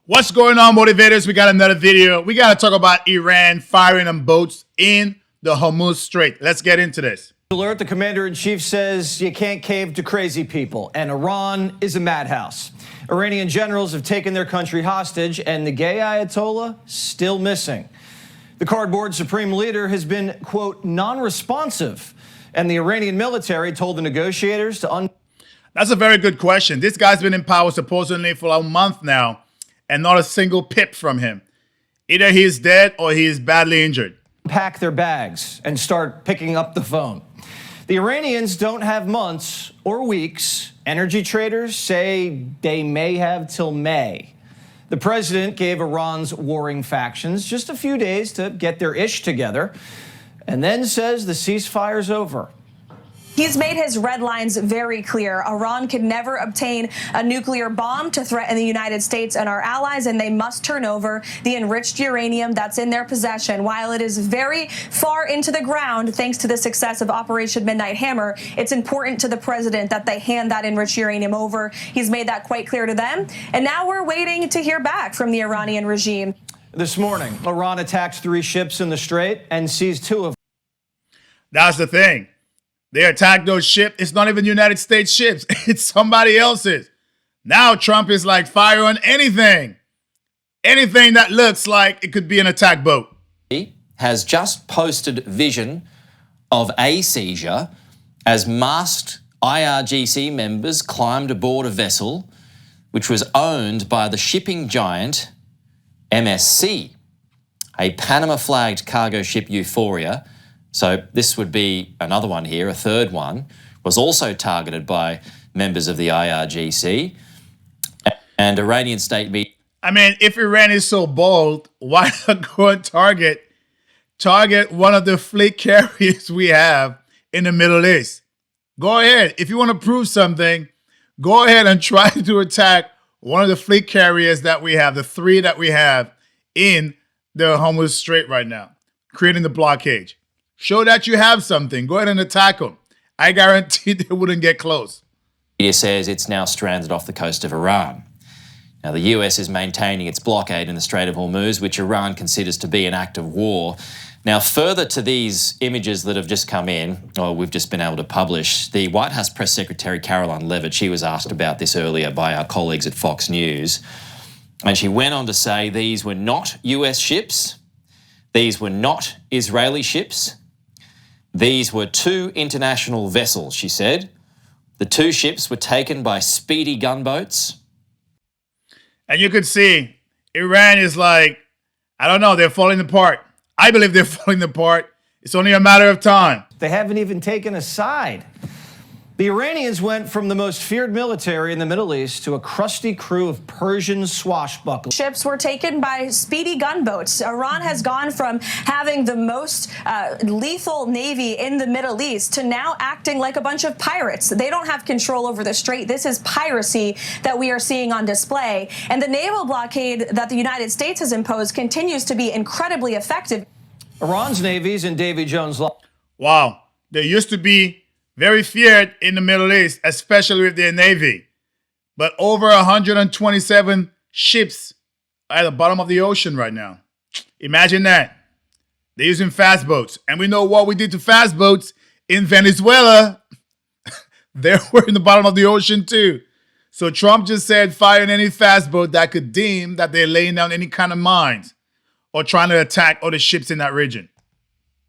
What's going on, motivators? We got another video. We got to talk about Iran firing on boats in the Hormuz Strait. Let's get into this. Alert, the commander-in-chief says you can't cave to crazy people, and Iran is a madhouse. Iranian generals have taken their country hostage, and the gay Ayatollah still missing. The cardboard supreme leader has been, quote, non-responsive, and the Iranian military told the negotiators to That's a very good question. This guy's been in power supposedly for a month now, and not a single pip from him. Either he's dead or he is badly injured. pack their bags and start picking up the phone. The Iranians don't have months or weeks. Energy traders say they may have till May. The president gave Iran's warring factions just a few days to get their ish together, and then says the ceasefire's over. He's made his red lines very clear. Iran can never obtain a nuclear bomb to threaten the United States and our allies, and they must turn over the enriched uranium that's in their possession. While it is very far into the ground, thanks to the success of Operation Midnight Hammer, it's important to the president that they hand that enriched uranium over. He's made that quite clear to them, and now we're waiting to hear back from the Iranian regime. This morning, Iran attacked 3 ships in the Strait and seized 2 of them. That's the thing. They attacked those ships. It's not even United States ships. It's somebody else's. Now Trump is like, fire on anything. Anything that looks like it could be an attack boat. He has just posted vision of a seizure as masked IRGC members climbed aboard a vessel which was owned by the shipping giant MSC, a Panama-flagged cargo ship Euphoria. So this would be another one here, a third one, was also targeted by members of the IRGC and Iranian state media. I mean, if Iran is so bold, why not go and target one of the fleet carriers we have in the Middle East? Go ahead. If you want to prove something, go ahead and try to attack one of the fleet carriers that we have, the 3 that we have in the Hormuz Strait right now, creating the blockade. Show that you have something. Go ahead and attack them. I guarantee they wouldn't get close. Media says it's now stranded off the coast of Iran. Now, the US is maintaining its blockade in the Strait of Hormuz, which Iran considers to be an act of war. Now, further to these images that have just come in, or we've just been able to publish, the White House Press Secretary Caroline Leavitt, she was asked about this earlier by our colleagues at Fox News, and she went on to say these were not US ships, these were not Israeli ships, these were 2 international vessels, she said. The 2 ships were taken by speedy gunboats. And you could see Iran is like, I don't know, they're falling apart. I believe they're falling apart. It's only a matter of time. They haven't even taken a side. The Iranians went from the most feared military in the Middle East to a crusty crew of Persian swashbucklers. Ships were taken by speedy gunboats. Iran has gone from having the most lethal navy in the Middle East to now acting like a bunch of pirates. They don't have control over the strait. This is piracy that we are seeing on display. And the naval blockade that the United States has imposed continues to be incredibly effective. Iran's navies in Davy Jones' law. Wow. They used to be very feared in the Middle East, especially with their navy. But over 127 ships at the bottom of the ocean right now. Imagine that. They're using fast boats. And we know what we did to fast boats in Venezuela. They were in the bottom of the ocean too. So Trump just said fire on any fast boat that could deem that they're laying down any kind of mines or trying to attack other ships in that region.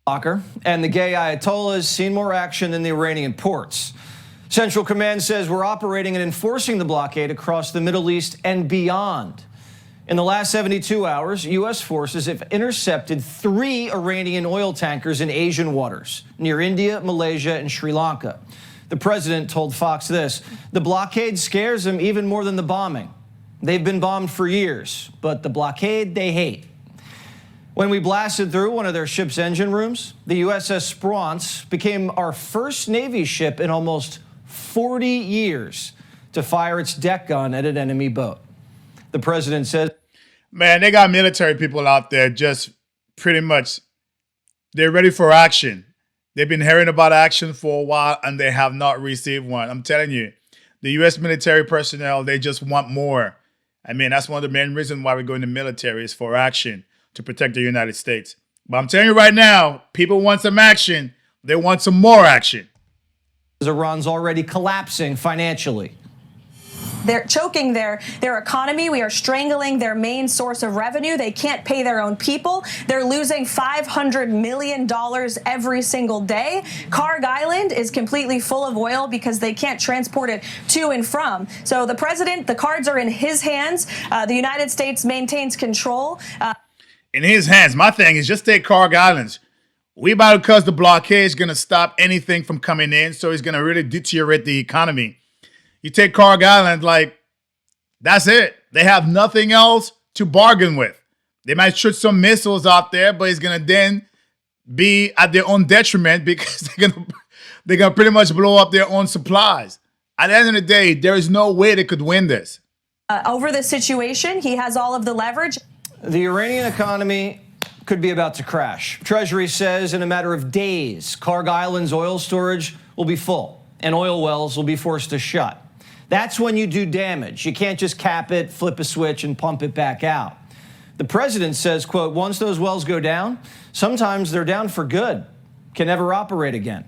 And the gay Ayatollah has seen more action than the Iranian ports. Central Command says we're operating and enforcing the blockade across the Middle East and beyond. In the last 72 hours, U.S. forces have intercepted 3 Iranian oil tankers in Asian waters near India, Malaysia, and Sri Lanka. The president told Fox this: the blockade scares them even more than the bombing. They've been bombed for years, but the blockade they hate. When we blasted through one of their ship's engine rooms, the USS Spruance became our first Navy ship in almost 40 years to fire its deck gun at an enemy boat. The president says, man, they got military people out there just pretty much, they're ready for action. They've been hearing about action for a while and they have not received one. I'm telling you, the U.S. military personnel, they just want more. I mean, that's one of the main reasons why we go in the military is for action to protect the United States. But I'm telling you right now, people want some action. They want some more action. Iran's already collapsing financially. They're choking their economy. We are strangling their main source of revenue. They can't pay their own people. They're losing $500 million every single day. Kharg Island is completely full of oil because they can't transport it to and from. So the president, the cards are in his hands. The United States maintains control. In his hands. My thing is just take Kharg Islands. We about because the blockade is going to stop anything from coming in, so it's going to really deteriorate the economy. You take Kharg Island, like, that's it. They have nothing else to bargain with. They might shoot some missiles out there, but it's going to then be at their own detriment because they're going to pretty much blow up their own supplies. At the end of the day, there is no way they could win this. Over the situation, he has all of the leverage. The Iranian economy could be about to crash. Treasury says in a matter of days, Kharg Island's oil storage will be full and oil wells will be forced to shut. That's when you do damage. You can't just cap it, flip a switch, and pump it back out. The president says, quote, once those wells go down, sometimes they're down for good, can never operate again.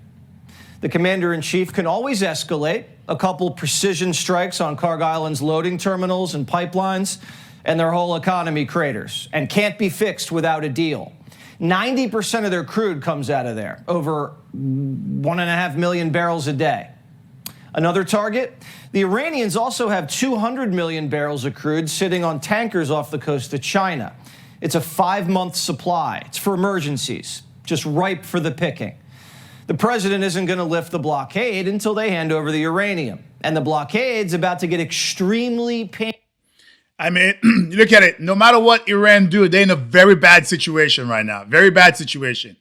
The commander-in-chief can always escalate a couple precision strikes on Kharg Island's loading terminals and pipelines, and their whole economy craters, and can't be fixed without a deal. 90% of their crude comes out of there, over 1.5 million barrels a day. Another target, the Iranians also have 200 million barrels of crude sitting on tankers off the coast of China. It's a 5-month supply. It's for emergencies, just ripe for the picking. The president isn't going to lift the blockade until they hand over the uranium. And the blockade's about to get extremely painful. I mean, you look at it, no matter what Iran do, they're in a very bad situation right now. Very bad situation.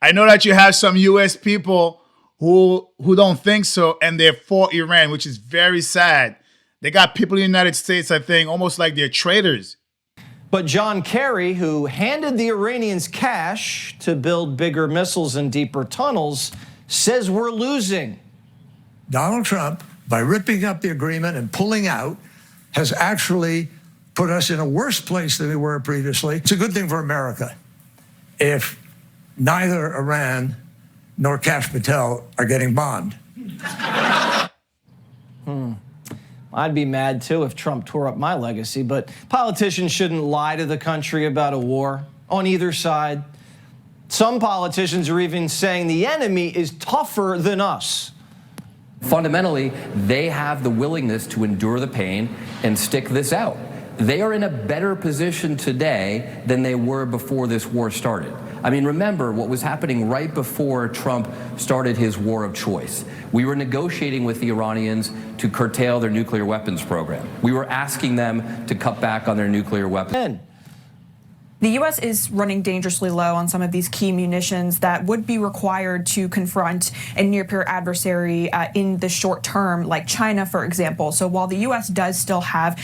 I know that you have some U.S. people who don't think so, and they're for Iran, which is very sad. They got people in the United States, I think, almost like they're traitors. But John Kerry, who handed the Iranians cash to build bigger missiles and deeper tunnels, says we're losing. Donald Trump, by ripping up the agreement and pulling out, has actually put us in a worse place than we were previously. It's a good thing for America if neither Iran nor Kash Patel are getting bombed. I'd be mad too if Trump tore up my legacy, but politicians shouldn't lie to the country about a war on either side. Some politicians are even saying the enemy is tougher than us. Fundamentally, they have the willingness to endure the pain and stick this out. They are in a better position today than they were before this war started. I mean, remember what was happening right before Trump started his war of choice. We were negotiating with the Iranians to curtail their nuclear weapons program. We were asking them to cut back on their nuclear weapons. The U.S. is running dangerously low on some of these key munitions that would be required to confront a near-peer adversary in the short term, like China, for example. So while the U.S. does still have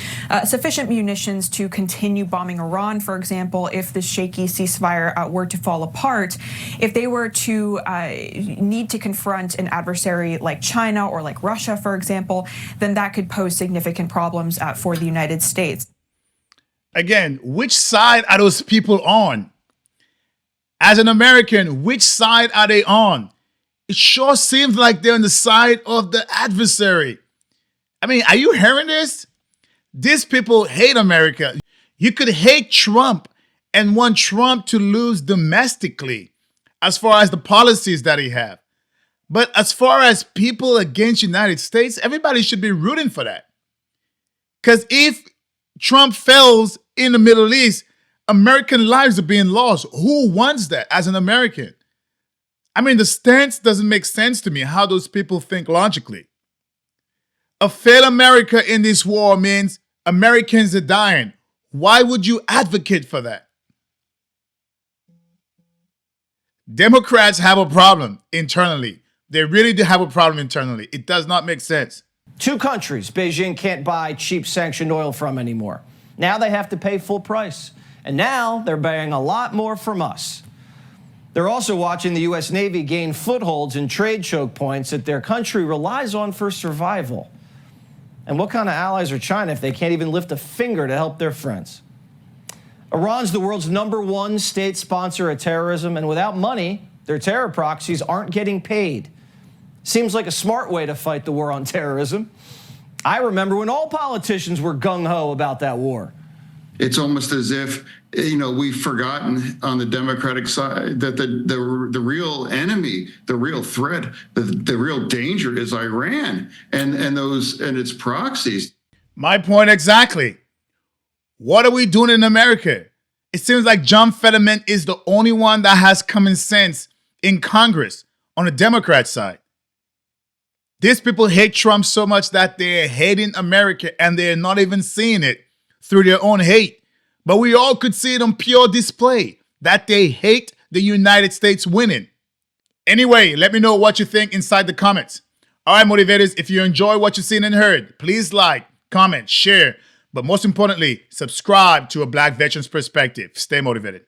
sufficient munitions to continue bombing Iran, for example, if the shaky ceasefire were to fall apart, if they were to need to confront an adversary like China or like Russia, for example, then that could pose significant problems for the United States. Again, which side are those people on? As an American, which side are they on? It sure seems like they're on the side of the adversary. I mean, are you hearing this? These people hate America. You could hate Trump and want Trump to lose domestically as far as the policies that he have. But as far as people against United States, everybody should be rooting for that. Because if Trump fails in the Middle East, American lives are being lost. Who wants that as an American? I mean, the stance doesn't make sense to me, how those people think logically. A failed America in this war means Americans are dying. Why would you advocate for that? Democrats have a problem internally. They really do have a problem internally. It does not make sense. Two countries Beijing can't buy cheap sanctioned oil from anymore. Now they have to pay full price. And now they're buying a lot more from us. They're also watching the U.S. Navy gain footholds in trade choke points that their country relies on for survival. And what kind of allies are China if they can't even lift a finger to help their friends? Iran's the world's #1 state sponsor of terrorism, and without money, their terror proxies aren't getting paid. Seems like a smart way to fight the war on terrorism. I remember when all politicians were gung-ho about that war. It's almost as if, we've forgotten on the Democratic side that the real enemy, the real threat, the real danger is Iran and its proxies. My point exactly. What are we doing in America? It seems like John Fetterman is the only one that has common sense in Congress on the Democrat side. These people hate Trump so much that they're hating America and they're not even seeing it through their own hate. But we all could see it on pure display that they hate the United States winning. Anyway, let me know what you think inside the comments. All right, motivators, if you enjoy what you've seen and heard, please like, comment, share, but most importantly, subscribe to A Black Veteran's Perspective. Stay motivated.